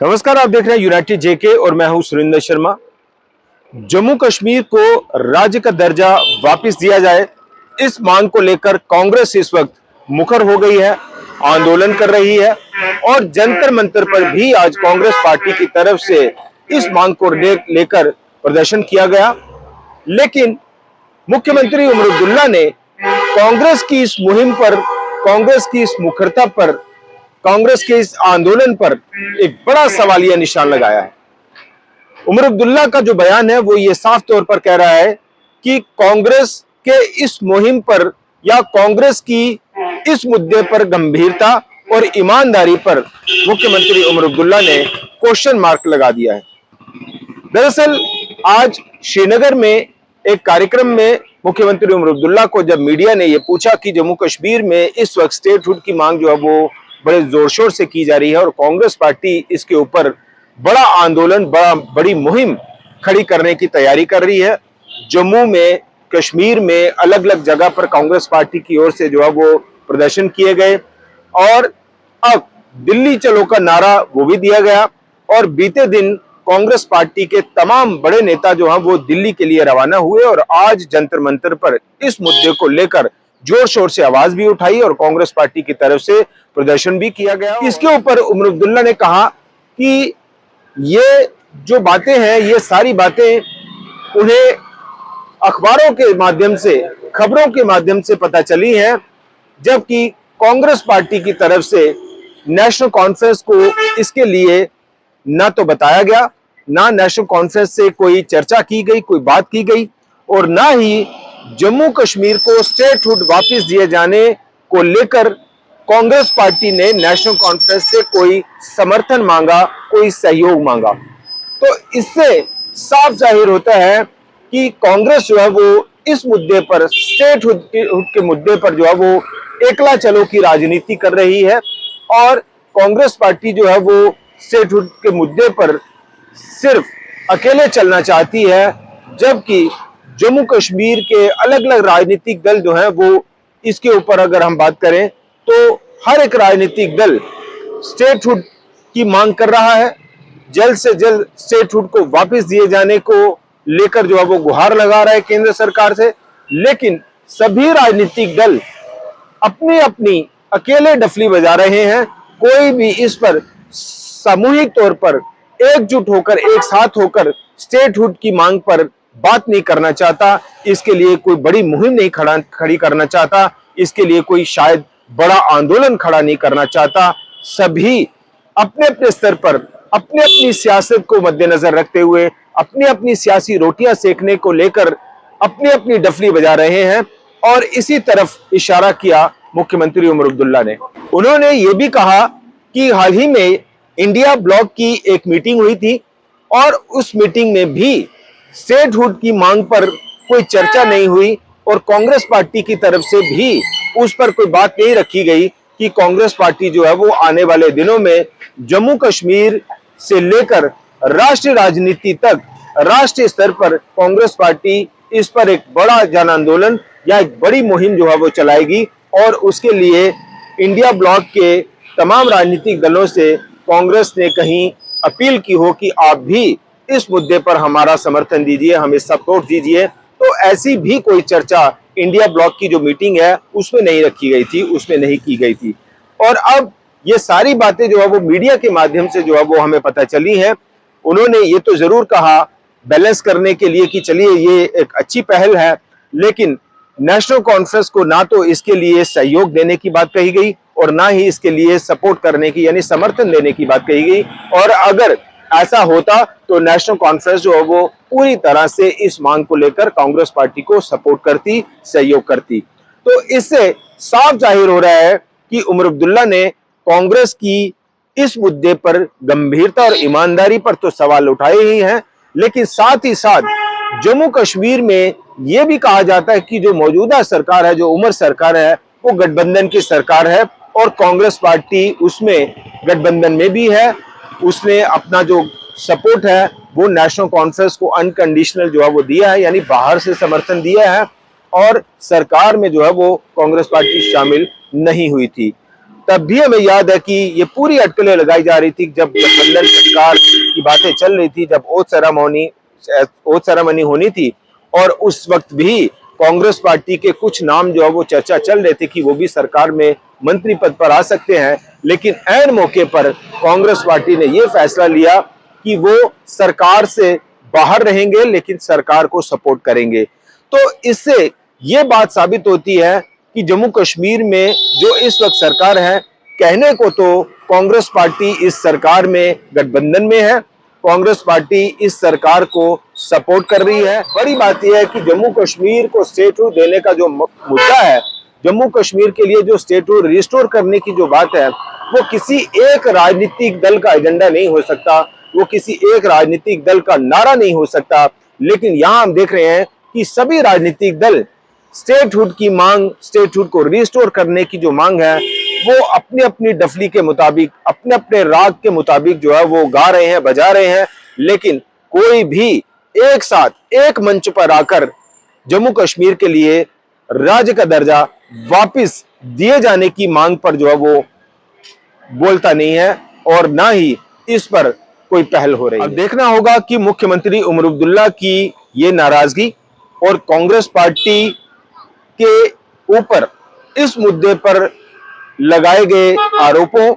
नमस्कार, आप देख रहे हैं यूनाइटेड जेके और मैं हूं सुरेंद्र शर्मा। जम्मू कश्मीर को राज्य का दर्जा वापस दिया जाए, इस मांग को लेकर कांग्रेस इस वक्त मुखर हो गई है, आंदोलन कर रही है और जंतर मंतर पर भी आज कांग्रेस पार्टी की तरफ से इस मांग को लेकर प्रदर्शन किया गया। लेकिन मुख्यमंत्री उमर अब्दुल्ला ने कांग्रेस की इस मुहिम पर, कांग्रेस की इस मुखरता पर, कांग्रेस के इस आंदोलन पर एक बड़ा सवालिया निशान लगाया है। उमर अब्दुल्ला का जो बयान है वो ये साफ तौर पर कह रहा है कि कांग्रेस के इस मुहिम पर या कांग्रेस की इस मुद्दे पर गंभीरता और ईमानदारी पर मुख्यमंत्री उमर अब्दुल्ला ने क्वेश्चन मार्क लगा दिया है। दरअसल आज श्रीनगर में एक कार्यक्रम में मुख्यमंत्री उमर अब्दुल्ला को जब मीडिया ने यह पूछा कि जम्मू कश्मीर में इस वक्त स्टेटहुड की मांग जो है वो बड़े जोर शोर से की जा रही है और कांग्रेस पार्टी इसके ऊपर बड़ा आंदोलन, बड़ी मुहिम खड़ी करने की तैयारी कर रही है। जम्मू में, कश्मीर में अलग अलग जगह पर कांग्रेस पार्टी की ओर से जो है वो प्रदर्शन किए गए और अब दिल्ली चलो का नारा वो भी दिया गया और बीते दिन कांग्रेस पार्टी के तमाम बड़े नेता जो हैं वो दिल्ली के लिए रवाना हुए और आज जंतर मंतर पर इस मुद्दे को लेकर जोर शोर से आवाज भी उठाई और कांग्रेस पार्टी की तरफ से प्रदर्शन भी किया गया। इसके ऊपर उमर अब्दुल्ला ने कहा कि ये जो बातें हैं, ये सारी बातें उन्हें अखबारों के माध्यम से, खबरों के माध्यम से पता चली हैं, जबकि कांग्रेस पार्टी की तरफ से नेशनल कॉन्फ्रेंस को इसके लिए ना तो बताया गया, ना नेशनल कॉन्फ्रेंस से कोई चर्चा की गई, कोई बात की गई और ना ही जम्मू कश्मीर को स्टेटहुड वापस दिए जाने को लेकर कांग्रेस पार्टी ने नेशनल कॉन्फ्रेंस से कोई समर्थन मांगा, कोई सहयोग मांगा। तो इससे साफ जाहिर होता है कि कांग्रेस जो है वो इस मुद्दे पर, स्टेटहुड के मुद्दे पर जो है वो एकला चलो की राजनीति कर रही है और कांग्रेस पार्टी जो है वो स्टेटहुड के मुद्दे पर सिर्फ अकेले चलना चाहती है, जबकि जम्मू कश्मीर के अलग अलग राजनीतिक दल जो हैं वो इसके ऊपर अगर हम बात करें तो हर एक राजनीतिक दल स्टेटहुड की मांग कर रहा है। जल्द से जल्द स्टेटहुड को वापस दिए जाने को लेकर जो है वो गुहार लगा रहा है केंद्र सरकार से, लेकिन सभी राजनीतिक दल अपनी अपनी अकेले डफली बजा रहे हैं। कोई भी इस पर सामूहिक तौर पर एकजुट होकर, एक साथ होकर स्टेटहुड की मांग पर बात नहीं करना चाहता, इसके लिए कोई बड़ी मुहिम नहीं खड़ी करना चाहता, इसके लिए कोई शायद बड़ा आंदोलन खड़ा नहीं करना चाहता। सभी अपने अपने स्तर पर अपनी अपनी सियासत को मद्देनजर रखते हुए, अपनी अपनी सियासी रोटियां सेकने को लेकर अपनी अपनी डफली बजा रहे हैं और इसी तरफ इशारा किया मुख्यमंत्री उमर अब्दुल्ला ने। उन्होंने ये भी कहा कि हाल ही में इंडिया ब्लॉक की एक मीटिंग हुई थी और उस मीटिंग में भी स्टेटहुड की मांग पर कोई चर्चा नहीं हुई और कांग्रेस पार्टी की तरफ से भी उस पर कोई बात नहीं रखी गई कि कांग्रेस पार्टी जो है वो आने वाले दिनों में जम्मू कश्मीर से लेकर राष्ट्रीय राजनीति तक, राष्ट्रीय स्तर पर कांग्रेस पार्टी इस पर एक बड़ा जन आंदोलन या एक बड़ी मुहिम जो है वो चलाएगी और उसके लिए इंडिया ब्लॉक के तमाम राजनीतिक दलों से कांग्रेस ने कहीं अपील की हो कि आप भी इस मुद्दे पर हमारा समर्थन दीजिए, हमें सपोर्ट दीजिए। तो ऐसी भी कोई चर्चा इंडिया ब्लॉक की जो मीटिंग है उसमें नहीं रखी गई थी, उसमें नहीं की गई थी और अब ये सारी बातें जो है वो मीडिया के माध्यम से जो है वो हमें पता चली हैं। उन्होंने ये तो जरूर कहा बैलेंस करने के लिए कि चलिए ये एक अच्छी पहल है, लेकिन नेशनल कॉन्फ्रेंस को ना तो इसके लिए सहयोग देने की बात कही गई और ना ही इसके लिए सपोर्ट करने की यानी समर्थन देने की बात कही गई और अगर ऐसा होता तो नेशनल कॉन्फ्रेंस जो है वो पूरी तरह से इस मांग को लेकर कांग्रेस पार्टी को सपोर्ट करती, सहयोग करती। तो इससे साफ जाहिर हो रहा है कि उमर अब्दुल्ला ने कांग्रेस की इस मुद्दे पर गंभीरता और ईमानदारी पर तो सवाल उठाए ही हैं, लेकिन साथ ही साथ जम्मू कश्मीर में यह भी कहा जाता है कि जो मौजूदा सरकार है, जो उमर सरकार है, वो गठबंधन की सरकार है और कांग्रेस पार्टी उसमें गठबंधन में भी है। उसने अपना जो सपोर्ट है वो नेशनल कॉन्फ्रेंस को अनकंडीशनल जो है वो दिया है, यानी बाहर से समर्थन दिया है और सरकार में जो है वो कांग्रेस पार्टी शामिल नहीं हुई थी। तब भी हमें याद है कि ये पूरी अटकलें लगाई जा रही थी जब गठबंधन सरकार की बातें चल रही थी, जब ओथ सेरेमनी होनी थी, और उस वक्त भी कांग्रेस पार्टी के कुछ नाम जो है वो चर्चा चल रहे थे कि वो भी सरकार में मंत्री पद पर आ सकते हैं। लेकिन ऐन मौके पर कांग्रेस पार्टी ने यह फैसला लिया कि वो सरकार से बाहर रहेंगे लेकिन सरकार को सपोर्ट करेंगे। तो इससे ये बात साबित होती है कि जम्मू कश्मीर में जो इस वक्त सरकार है, कहने को तो कांग्रेस पार्टी इस सरकार में गठबंधन में है, कांग्रेस पार्टी इस सरकार को सपोर्ट कर रही है। बड़ी बात यह है कि जम्मू कश्मीर को स्टेटहुड देने का जो मुद्दा है, जम्मू कश्मीर के लिए जो स्टेटहुड रिस्टोर करने की जो बात है, वो किसी एक राजनीतिक दल का एजेंडा नहीं हो सकता, वो किसी एक राजनीतिक दल का नारा नहीं हो सकता। लेकिन यहां हम देख रहे हैं कि सभी राजनीतिक दल स्टेटहुड की मांग, स्टेटहुड को रिस्टोर करने की जो मांग है, वो अपनी अपनी डफली के मुताबिक, अपने अपने राग के मुताबिक जो है वो गा रहे हैं, बजा रहे हैं। लेकिन कोई भी एक साथ एक मंच पर आकर जम्मू कश्मीर के लिए राज्य का दर्जा वापस दिए जाने की मांग पर जो है वो बोलता नहीं है, और ना ही इस पर कोई पहल हो रही है। अब देखना होगा कि मुख्यमंत्री उमर अब्दुल्ला की ये नाराजगी और कांग्रेस पार्टी के ऊपर इस मुद्दे पर लगाए गए आरोपों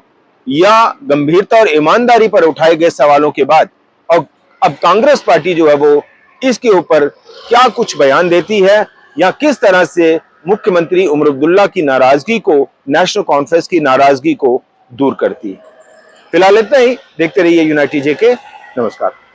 या गंभीरता और ईमानदारी पर उठाए गए सवालों के बाद अब कांग्रेस पार्टी जो है वो इसके ऊपर क्या कुछ बयान देती है, या किस तरह से मुख्यमंत्री उमर अब्दुल्ला की नाराजगी को, नेशनल कॉन्फ्रेंस की नाराजगी को दूर करती है। फिलहाल इतना ही। देखते रहिए यूनाइटेड जेके। नमस्कार।